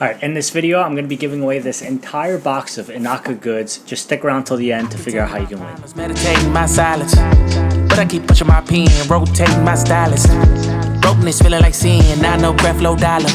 Alright, in this video, I'm going to be giving away this entire box of Inaka goods. Just stick around till the end to figure out how you can win. Meditating my silence, but I keep pushing my pen, rotating my stylus. Brokenness feeling like sin, now no breath, low dollar.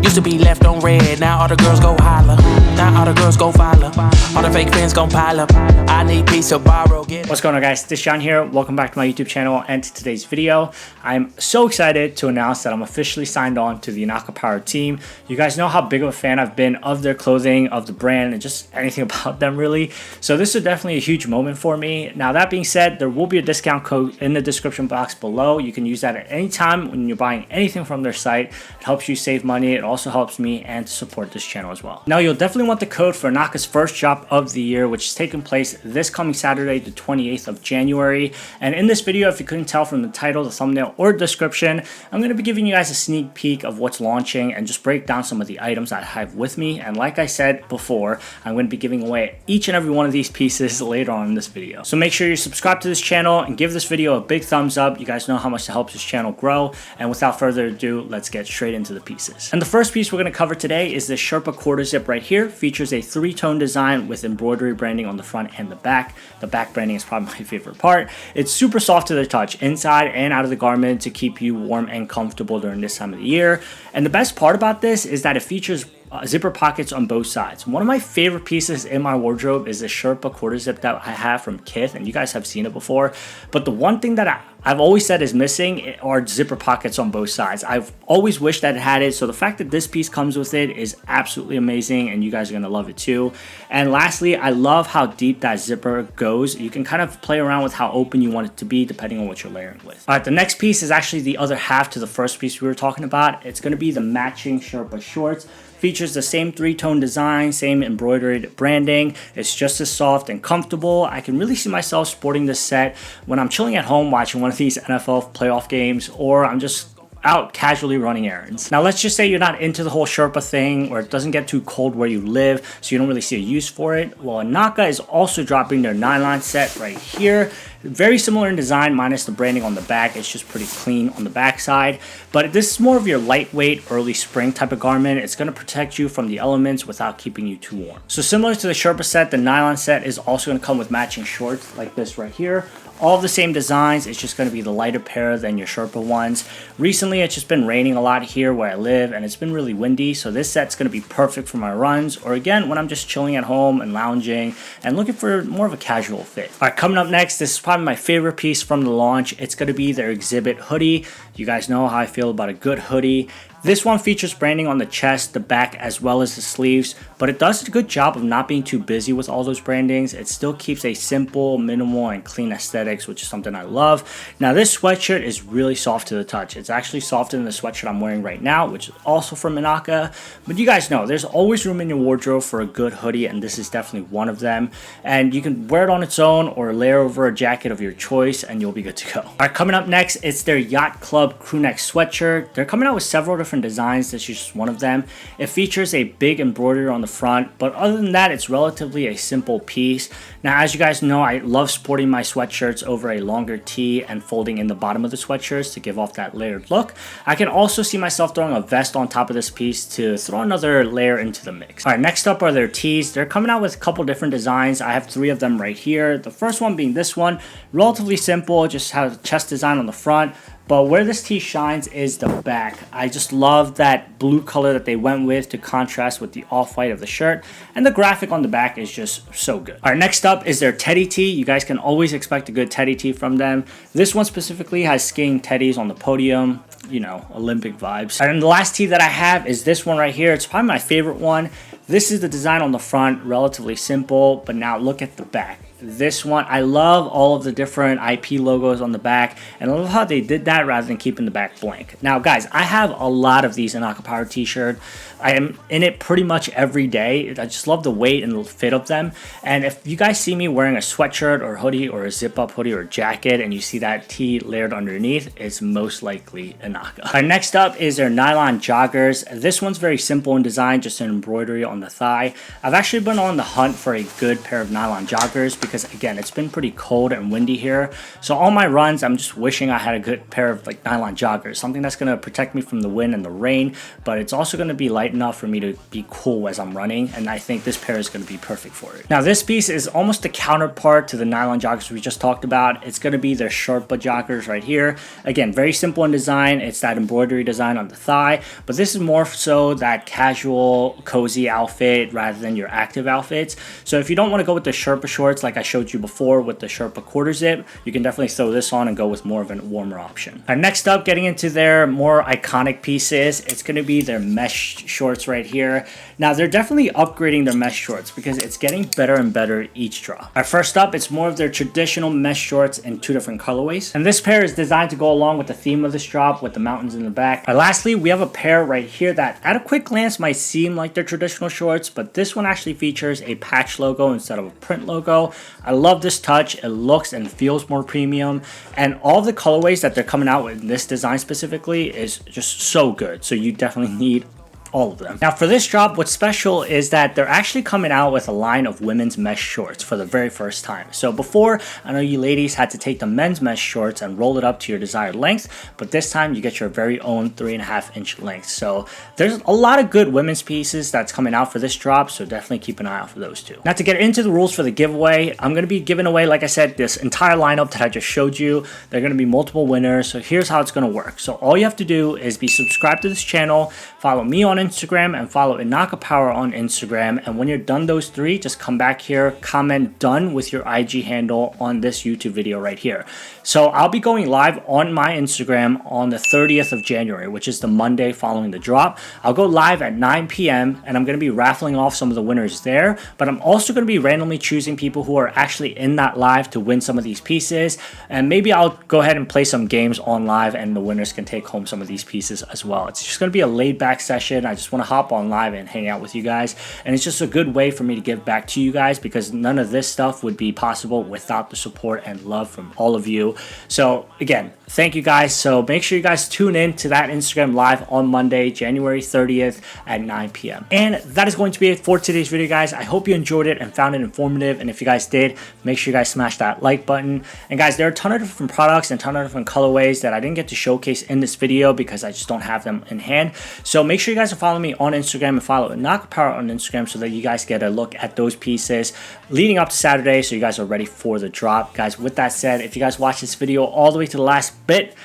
Used to be left on red, now all the girls go holler. Now all the girls go follow, all the fake fans gon' pile up. I need peace to borrow. What's going on, guys? This is John here. Welcome back to my YouTube channel and to today's video. I'm so excited to announce that I'm officially signed on to the Inaka Power team. You guys know how big of a fan I've been of their clothing, of the brand, and just anything about them really. So this is definitely a huge moment for me. Now that being said, there will be a discount code in the description box below. You can use that at any time when you're buying anything from their site. It helps you save money. It also helps me and to support this channel as well. Now you'll definitely want the code for Inaka's first drop of the year, which is taking place this coming Saturday, the 28th of January. And in this video, if you couldn't tell from the title, the thumbnail, or description, I'm going to be giving you guys a sneak peek of what's launching and just break down some of the items that I have with me. And like I said before, I'm going to be giving away each and every one of these pieces later on in this video. So make sure you subscribe to this channel and give this video a big thumbs up. You guys know how much it helps this channel grow. And without further ado, let's get straight into the pieces. And the first piece we're going to cover today is this Sherpa Quarter Zip right here. Features a three-tone design with embroidery branding on the front and the back. The back branding is probably my favorite part. It's super soft to the touch inside and out of the garment to keep you warm and comfortable during this time of the year. And the best part about this is that it features zipper pockets on both sides. One of my favorite pieces in my wardrobe is the Sherpa Quarter Zip that I have from Kith, and you guys have seen it before. But the one thing that I've always said is missing are zipper pockets on both sides. I've always wished that it had it, so the fact that this piece comes with it is absolutely amazing, and you guys are going to love it too. And lastly, I love how deep that zipper goes. You can kind of play around with how open you want it to be depending on what you're layering with. Alright, the next piece is actually the other half to the first piece we were talking about. It's going to be the matching Sherpa shorts. Features the same three-tone design, same embroidered branding. It's just as soft and comfortable. I can really see myself sporting this set when I'm chilling at home watching one of these NFL playoff games, or I'm just out casually running errands. Now let's just say you're not into the whole Sherpa thing, or it doesn't get too cold where you live, so you don't really see a use for it. Well, Inaka is also dropping their Nylon set right here. Very similar in design, minus the branding on the back. It's just pretty clean on the back side. But this is more of your lightweight early spring type of garment. It's going to protect you from the elements without keeping you too warm. So similar to the Sherpa set, the Nylon set is also going to come with matching shorts like this right here. All of the same designs. It's just going to be the lighter pair than your Sherpa ones. Recently, it's just been raining a lot here where I live, and it's been really windy, so this set's going to be perfect for my runs, or again, when I'm just chilling at home and lounging and looking for more of a casual fit. Alright, coming up next, this is probably my favorite piece from the launch. It's going to be their exhibit hoodie. You guys know how I feel about a good hoodie. This one features branding on the chest, the back, as well as the sleeves, but it does a good job of not being too busy with all those brandings. It still keeps a simple, minimal, and clean aesthetics, which is something I love. Now, this sweatshirt is really soft to the touch. It's actually softer than the sweatshirt I'm wearing right now, which is also from Inaka. But you guys know, there's always room in your wardrobe for a good hoodie, and this is definitely one of them. And you can wear it on its own or layer over a jacket of your choice, and you'll be good to go. All right, coming up next, it's their Yacht Club crew neck sweatshirt. They're coming out with several different designs. This is just one of them. It features a big embroidery on the front, but other than that, it's relatively a simple piece. Now, as you guys know, I love sporting my sweatshirts over a longer tee and folding in the bottom of the sweatshirts to give off that layered look. I can also see myself throwing a vest on top of this piece to throw another layer into the mix. All right, next up are their tees. They're coming out with a couple different designs. I have three of them right here. The first one being this one, relatively simple, just has a chest design on the front. But where this tee shines is the back. I just love that blue color that they went with to contrast with the off-white of the shirt. And the graphic on the back is just so good. All right, next up is their teddy tee. You guys can always expect a good teddy tee from them. This one specifically has skiing teddies on the podium. You know, Olympic vibes. And the last tee that I have is this one right here. It's probably my favorite one. This is the design on the front, relatively simple, but now look at the back. This one, I love all of the different IP logos on the back, and I love how they did that rather than keeping the back blank. Now guys, I have a lot of these Inaka Power t-shirt. I am in it pretty much every day. I just love the weight and the fit of them. And if you guys see me wearing a sweatshirt or hoodie or a zip-up hoodie or jacket and you see that tee layered underneath, it's most likely Inaka. All right, next up is their Nylon Joggers. This one's very simple in design, just an embroidery on the thigh. I've actually been on the hunt for a good pair of Nylon Joggers because, again, it's been pretty cold and windy here. So all my runs, I'm just wishing I had a good pair of like Nylon Joggers, something that's going to protect me from the wind and the rain, but it's also going to be light tight enough for me to be cool as I'm running, and I think this pair is going to be perfect for it. Now this piece is almost the counterpart to the nylon joggers we just talked about. It's going to be their Sherpa joggers right here. Again, very simple in design. It's that embroidery design on the thigh, but this is more so that casual, cozy outfit rather than your active outfits. So if you don't want to go with the Sherpa shorts like I showed you before with the Sherpa Quarter Zip, you can definitely throw this on and go with more of a warmer option. All right, next up, getting into their more iconic pieces, it's going to be their mesh shorts right here. Now they're definitely upgrading their mesh shorts because it's getting better and better each drop. All right, first up, it's more of their traditional mesh shorts in 2 different colorways, and this pair is designed to go along with the theme of this drop with the mountains in the back. All right, lastly, we have a pair right here that at a quick glance might seem like they're traditional shorts, but this one actually features a patch logo instead of a print logo. I love this touch. It looks and feels more premium, and all the colorways that they're coming out with in this design specifically is just so good. So you definitely need all of them. Now for this drop, what's special is that they're actually coming out with a line of women's mesh shorts for the very first time. So before, I know you ladies had to take the men's mesh shorts and roll it up to your desired length, but this time you get your very own 3.5-inch length. So there's a lot of good women's pieces that's coming out for this drop, so definitely keep an eye out for those two. Now to get into the rules for the giveaway, I'm going to be giving away, like I said, this entire lineup that I just showed you. There are going to be multiple winners, so here's how it's going to work. So all you have to do is be subscribed to this channel, follow me on Instagram, and follow Inaka Power on Instagram. And when you're done those 3, just come back here, comment done with your IG handle on this YouTube video right here. So I'll be going live on my Instagram on the 30th of January, which is the Monday following the drop. I'll go live at 9 p.m. and I'm going to be raffling off some of the winners there, but I'm also going to be randomly choosing people who are actually in that live to win some of these pieces. And maybe I'll go ahead and play some games on live and the winners can take home some of these pieces as well. It's just going to be a laid back session. I just want to hop on live and hang out with you guys, and it's just a good way for me to give back to you guys because none of this stuff would be possible without the support and love from all of you. So again, thank you guys. So make sure you guys tune in to that Instagram live on Monday, January 30th at 9 p.m. And that is going to be it for today's video, guys. I hope you enjoyed it and found it informative, and if you guys did, make sure you guys smash that like button. And guys, there are a ton of different products and a ton of different colorways that I didn't get to showcase in this video because I just don't have them in hand. So make sure you guys are following me on Instagram and follow Inaka Power on Instagram so that you guys get a look at those pieces leading up to Saturday, so you guys are ready for the drop. Guys, with that said, if you guys watch this video all the way to the last bit,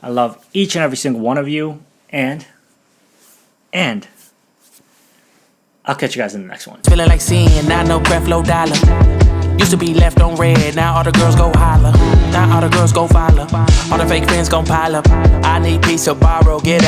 I love each and every single one of you, and I'll catch you guys in the next one. Feeling like sin, now no breath, low dollar. Used to be left on red, now all the girls go holler. Now all the girls go follow. All the fake friends gon' pile up. I need peace to borrow, get that